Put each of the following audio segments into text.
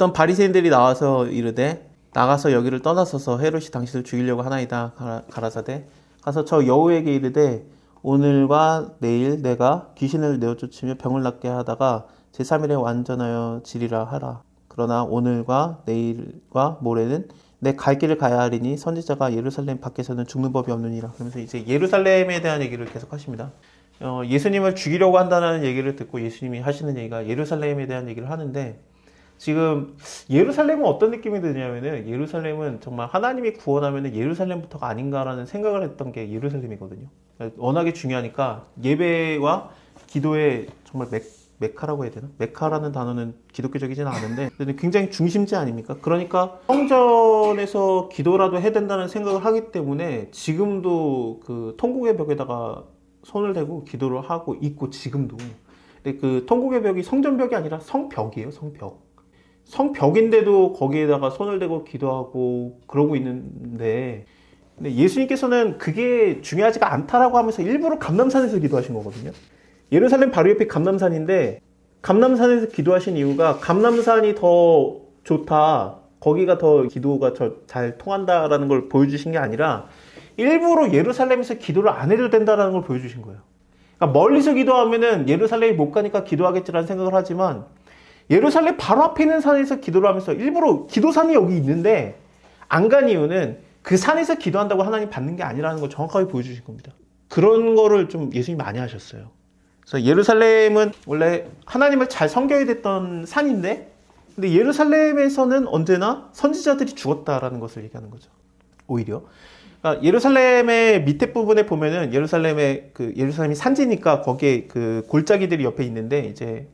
어떤 바리새인들이 나와서 이르되 나가서 여기를 떠나서서 헤롯이 당신을 죽이려고 하나이다 가라사대 가서 저 여우에게 이르되 오늘과 내일 내가 귀신을 내어 쫓으며 병을 낫게 하다가 제3일에 완전하여 지리라 하라. 그러나 오늘과 내일과 모레는 내 갈 길을 가야 하리니 선지자가 예루살렘 밖에서는 죽는 법이 없느니라. 그러면서 이제 예루살렘에 대한 얘기를 계속 하십니다. 예수님을 죽이려고 한다는 얘기를 듣고 예수님이 하시는 얘기가 예루살렘에 대한 얘기를 하는데, 지금 예루살렘은 어떤 느낌이 드냐면은 예루살렘은 정말 하나님이 구원하면은 예루살렘부터가 아닌가라는 생각을 했던 게 예루살렘이거든요. 워낙에 중요하니까 예배와 기도의 정말 메카라고 해야 되나? 메카라는 단어는 기독교적이지는 않은데 굉장히 중심지 아닙니까? 그러니까 성전에서 기도라도 해야 된다는 생각을 하기 때문에 지금도 그 통곡의 벽에다가 손을 대고 기도를 하고 있고, 지금도. 근데 그 통곡의 벽이 성전벽이 아니라 성벽이에요. 성벽인데도 거기에다가 손을 대고 기도하고 그러고 있는데, 근데 예수님께서는 그게 중요하지가 않다라고 하면서 일부러 감람산에서 기도하신 거거든요. 예루살렘 바로 옆에 감람산인데, 감람산에서 기도하신 이유가 감람산이 더 좋다, 거기가 더 기도가 잘 통한다라는 걸 보여주신 게 아니라 일부러 예루살렘에서 기도를 안 해도 된다라는 걸 보여주신 거예요. 그러니까 멀리서 기도하면은 예루살렘이 못 가니까 기도하겠지라는 생각을 하지만, 예루살렘 바로 앞에 있는 산에서 기도를 하면서 일부러 기도산이 여기 있는데 안 간 이유는 그 산에서 기도한다고 하나님 받는 게 아니라는 걸 정확하게 보여주신 겁니다. 그런 거를 좀 예수님이 많이 하셨어요. 그래서 예루살렘은 원래 하나님을 잘 섬겨야 됐던 산인데, 근데 예루살렘에서는 언제나 선지자들이 죽었다라는 것을 얘기하는 거죠. 오히려. 그러니까 예루살렘의 밑에 부분에 보면은 예루살렘이 산지니까 거기에 그 골짜기들이 옆에 있는데, 이제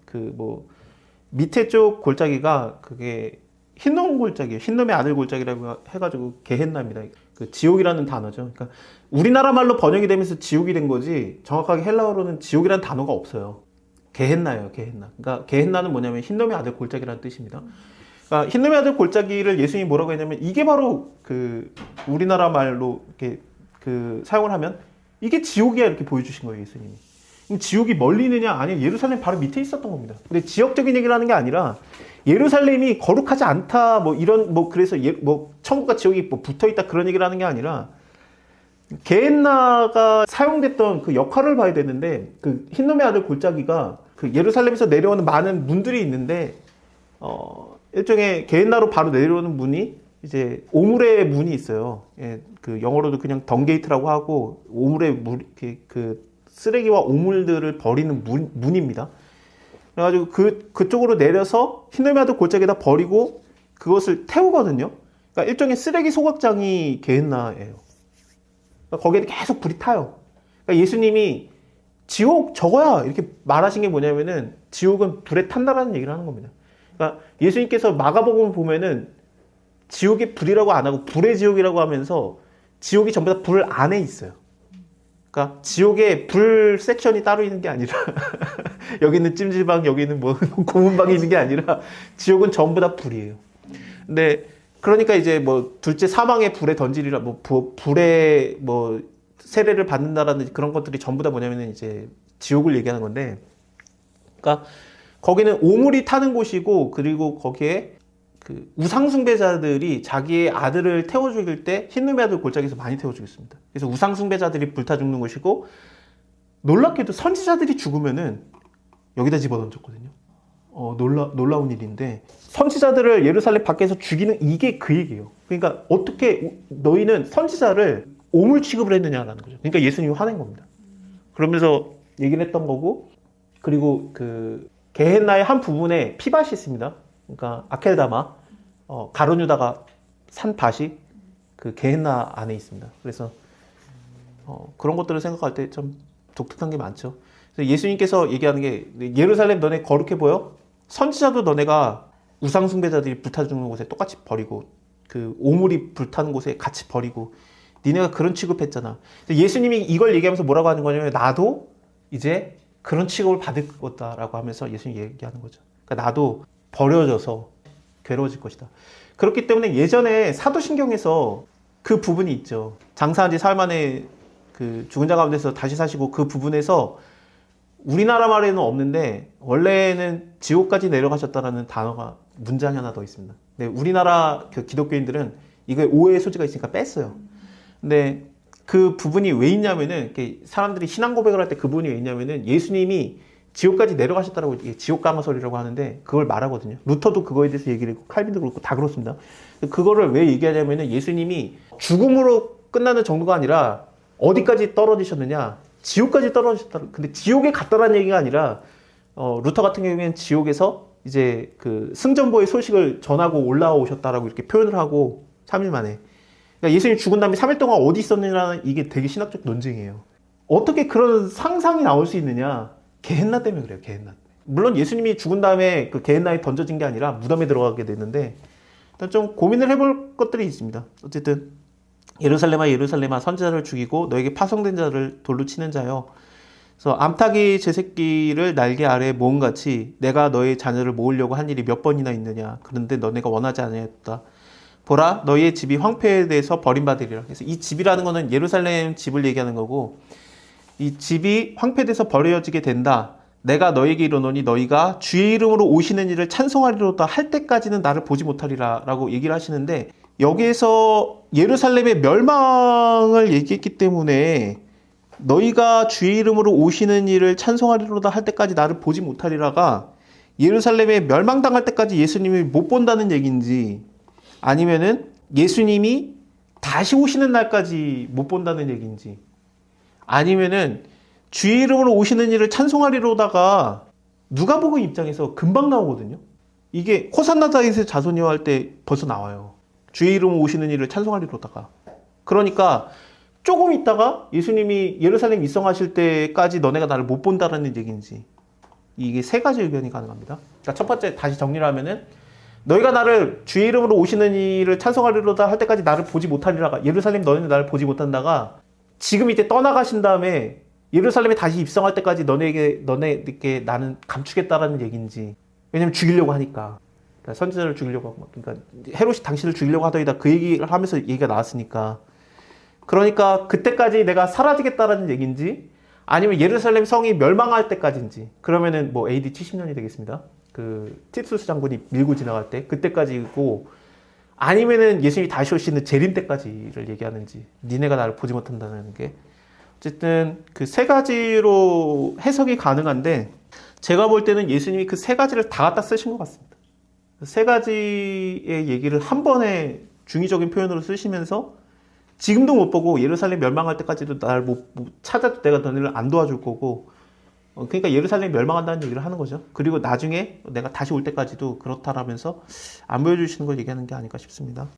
밑에 쪽 골짜기가 그게 흰놈 골짜기예요. 흰놈의 아들 골짜기라고 해가지고 게헨나입니다. 그 지옥이라는 단어죠. 그러니까 우리나라 말로 번역이 되면서 지옥이 된 거지, 정확하게 헬라어로는 지옥이라는 단어가 없어요. 게헨나예요, 게헨나. 그러니까 게헨나는 뭐냐면 흰놈의 아들 골짜기라는 뜻입니다. 그러니까 흰놈의 아들 골짜기를 예수님이 뭐라고 했냐면, 이게 바로 그 우리나라 말로 이렇게 그 사용을 하면 이게 지옥이야, 이렇게 보여주신 거예요, 예수님이. 지옥이 멀리 있느냐? 아니요, 예루살렘 바로 밑에 있었던 겁니다. 근데 지역적인 얘기를 하는 게 아니라 예루살렘이 거룩하지 않다, 그래서 천국과 지옥이 붙어 있다, 그런 얘기를 하는 게 아니라 게헨나가 사용됐던 그 역할을 봐야 되는데, 그 흰놈의 아들 골짜기가 그 예루살렘에서 내려오는 많은 문들이 있는데, 일종의 게헨나로 바로 내려오는 문이 이제 오물의 문이 있어요. 예, 그 영어로도 그냥 덩게이트라고 하고, 오물의 문, 그 쓰레기와 오물들을 버리는 문입니다. 그래가지고 그쪽으로 내려서 흰놈의 아들 골짜기에다 버리고 그것을 태우거든요. 그러니까 일종의 쓰레기 소각장이 게헨나예요. 그러니까 거기에 계속 불이 타요. 그러니까 예수님이 지옥 저거야 이렇게 말하신 게 뭐냐면은, 지옥은 불에 탄다라는 얘기를 하는 겁니다. 그러니까 예수님께서 마가복음을 보면은 지옥의 불이라고 안 하고 불의 지옥이라고 하면서 지옥이 전부 다 불 안에 있어요. 그러니까 지옥에 불 섹션이 따로 있는 게 아니라 여기는 찜질방, 여기는 고문방이 있는 게 아니라 지옥은 전부 다 불이에요. 근데 그러니까 이제 둘째 사망의 불에 던지리라, 불에 세례를 받는다라는 그런 것들이 전부 다 뭐냐면은 이제 지옥을 얘기하는 건데, 그러니까 거기는 오물이 타는 곳이고, 그리고 거기에 그 우상숭배자들이 자기의 아들을 태워 죽일 때 흰놈의 아들 골짜기에서 많이 태워 죽였습니다. 그래서 우상숭배자들이 불타 죽는 것이고, 놀랍게도 선지자들이 죽으면은 여기다 집어 던졌거든요. 놀라운 일인데, 선지자들을 예루살렘 밖에서 죽이는, 이게 그 얘기예요. 그러니까 어떻게 너희는 선지자를 오물 취급을 했느냐라는 거죠. 그러니까 예수님이 화낸 겁니다. 그러면서 얘기를 했던 거고, 그리고 그 게헨나의 한 부분에 피밭이 있습니다. 그러니까 아켈다마, 가룟 유다가 산 밭이 그 게헨나 안에 있습니다. 그래서 그런 것들을 생각할 때 좀 독특한 게 많죠. 그래서 예수님께서 얘기하는 게, 예루살렘 너네 거룩해 보여? 선지자도 너네가 우상숭배자들이 불타 죽는 곳에 똑같이 버리고, 그 오물이 불타는 곳에 같이 버리고, 니네가 그런 취급했잖아. 예수님이 이걸 얘기하면서 뭐라고 하는 거냐면, 나도 이제 그런 취급을 받을 거다라고 하면서 예수님이 얘기하는 거죠. 그러니까 나도 버려져서 괴로워질 것이다. 그렇기 때문에 예전에 사도신경에서 그 부분이 있죠. 장사한 지 사흘 만에 그 죽은 자 가운데서 다시 사시고, 그 부분에서 우리나라 말에는 없는데 원래는 지옥까지 내려가셨다라는 단어가 문장이 하나 더 있습니다. 네, 우리나라 그 기독교인들은 이게 오해의 소지가 있으니까 뺐어요. 근데 그 부분이 왜 있냐면은 이렇게 사람들이 신앙 고백을 할 때 그 부분이 왜 있냐면은 예수님이 지옥까지 내려가셨다라고 이게 지옥 강화설이라고 하는데 그걸 말하거든요. 루터도 그거에 대해서 얘기를 했고 칼빈도 그렇고 다 그렇습니다. 그거를 왜 얘기하냐면은 예수님이 죽음으로 끝나는 정도가 아니라 어디까지 떨어지셨느냐? 지옥까지 떨어지셨다. 근데 지옥에 갔다라는 얘기가 아니라 루터 같은 경우에는 지옥에서 이제 그 승전보의 소식을 전하고 올라오셨다라고 이렇게 표현을 하고 3일 만에. 그러니까 예수님이 죽은 다음에 3일 동안 어디 있었느냐는 이게 되게 신학적 논쟁이에요. 어떻게 그런 상상이 나올 수 있느냐? 게헨나 때문에 그래요. 게헨나. 물론 예수님이 죽은 다음에 그 게헨나에 던져진 게 아니라 무덤에 들어가게 됐는데 일단 좀 고민을 해볼 것들이 있습니다. 어쨌든 예루살렘아 예루살렘아 선지자를 죽이고 너에게 파송된 자를 돌로 치는 자여. 그래서 암탉이 제 새끼를 날개 아래에 모은 같이 내가 너의 자녀를 모으려고 한 일이 몇 번이나 있느냐. 그런데 너네가 원하지 아니하였다. 보라 너희의 집이 황폐해돼서 버림받으리라. 그래서 이 집이라는 거는 예루살렘 집을 얘기하는 거고 이 집이 황폐돼서 버려지게 된다. 내가 너에게 이르노니 너희가 주의 이름으로 오시는 일을 찬송하리로다 할 때까지는 나를 보지 못하리라 라고 얘기를 하시는데 여기에서 예루살렘의 멸망을 얘기했기 때문에 너희가 주의 이름으로 오시는 일을 찬송하리로다 할 때까지 나를 보지 못하리라가 예루살렘에 멸망당할 때까지 예수님이 못 본다는 얘기인지 아니면은 예수님이 다시 오시는 날까지 못 본다는 얘기인지 아니면은 주의 이름으로 오시는 일을 찬송하리로다가 누가복음 입장에서 금방 나오거든요. 이게 호산나 다윗의 자손이여 할 때 벌써 나와요. 주의 이름으로 오시는 일을 찬송하리로다가. 그러니까 조금 있다가 예수님이 예루살렘 입성하실 때까지 너네가 나를 못 본다라는 얘기인지 이게 세 가지 의견이 가능합니다. 그러니까 첫 번째 다시 정리를 하면은 너희가 나를 주의 이름으로 오시는 일을 찬송하리로다 할 때까지 나를 보지 못하리라가 예루살렘 너희는 나를 보지 못한다가 지금 이제 떠나가신 다음에 예루살렘에 다시 입성할 때까지 너네에게 나는 감추겠다라는 얘기인지 왜냐면 죽이려고 하니까 그러니까 선지자를 죽이려고 하고 그러니까 헤롯이 당신을 죽이려고 하더이다 그 얘기를 하면서 얘기가 나왔으니까 그러니까 그때까지 내가 사라지겠다라는 얘기인지 아니면 예루살렘 성이 멸망할 때까지인지 그러면은 뭐 AD 70년이 되겠습니다. 그 티투스 장군이 밀고 지나갈 때 그때까지고 아니면은 예수님이 다시 오시는 재림 때까지를 얘기하는지 니네가 나를 보지 못한다는 게 어쨌든 그 세 가지로 해석이 가능한데 제가 볼 때는 예수님이 그 세 가지를 다 갖다 쓰신 것 같습니다. 세 가지의 얘기를 한 번에 중의적인 표현으로 쓰시면서 지금도 못 보고 예루살렘 멸망할 때까지도 날 못 찾아도 내가 너네를 안 도와줄 거고 그러니까 예루살렘이 멸망한다는 얘기를 하는 거죠. 그리고 나중에 내가 다시 올 때까지도 그렇다라면서 안 보여주시는 걸 얘기하는 게 아닐까 싶습니다.